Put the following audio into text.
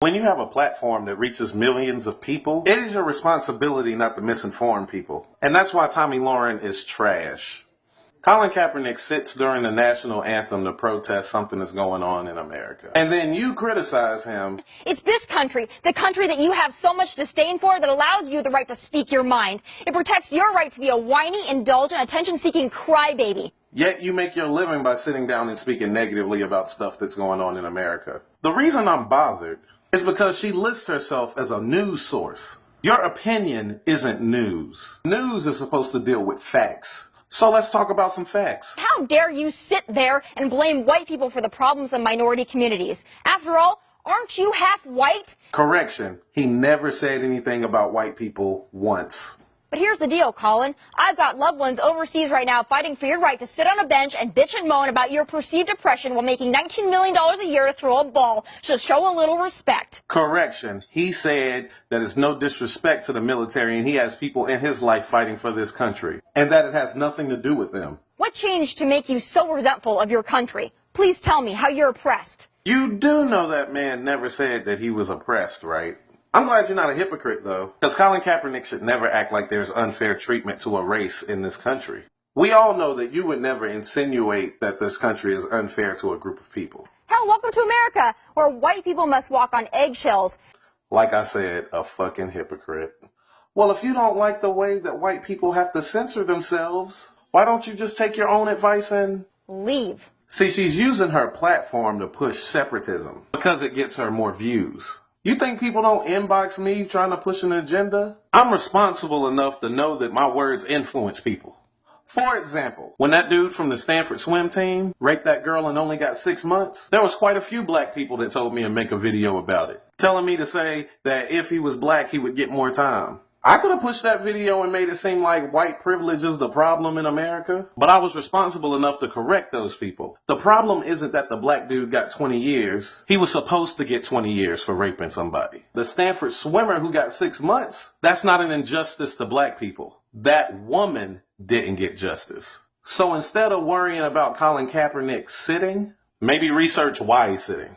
When you have a platform that reaches millions of people, it is your responsibility not to misinform people. And that's why Tomi Lahren is trash. Colin Kaepernick sits during the national anthem to protest something that's going on in America. And then you criticize him. It's this country, the country that you have so much disdain for, that allows you the right to speak your mind. It protects your right to be a whiny, indulgent, attention-seeking crybaby. Yet you make your living by sitting down and speaking negatively about stuff that's going on in America. The reason I'm bothered is because she lists herself as a news source. Your opinion isn't news. News is supposed to deal with facts. So let's talk about some facts. How dare you sit there and blame white people for the problems of minority communities? After all, aren't you half white? Correction, he never said anything about white people once. But here's the deal, Colin. I've got loved ones overseas right now fighting for your right to sit on a bench and bitch and moan about your perceived oppression while making $19 million a year to throw a ball. So show a little respect. Correction. He said that it's no disrespect to the military and he has people in his life fighting for this country and that it has nothing to do with them. What changed to make you so resentful of your country? Please tell me how you're oppressed. You do know that man never said that he was oppressed, right? I'm glad you're not a hypocrite, though, because Colin Kaepernick should never act like there's unfair treatment to a race in this country. We all know that you would never insinuate that this country is unfair to a group of people. Hell, welcome to America, where white people must walk on eggshells. Like I said, a fucking hypocrite. Well, if you don't like the way that white people have to censor themselves, why don't you just take your own advice and leave? See, she's using her platform to push separatism because it gets her more views. You think people don't inbox me trying to push an agenda? I'm responsible enough to know that my words influence people. For example, when that dude from the Stanford swim team raped that girl and only got 6 months, there was quite a few black people that told me to make a video about it, telling me to say that if he was black, he would get more time. I could have pushed that video and made it seem like white privilege is the problem in America, but I was responsible enough to correct those people. The problem isn't that the black dude got 20 years. He was supposed to get 20 years for raping somebody. The Stanford swimmer who got 6 months, that's not an injustice to black people. That woman didn't get justice. So instead of worrying about Colin Kaepernick sitting, maybe research why he's sitting.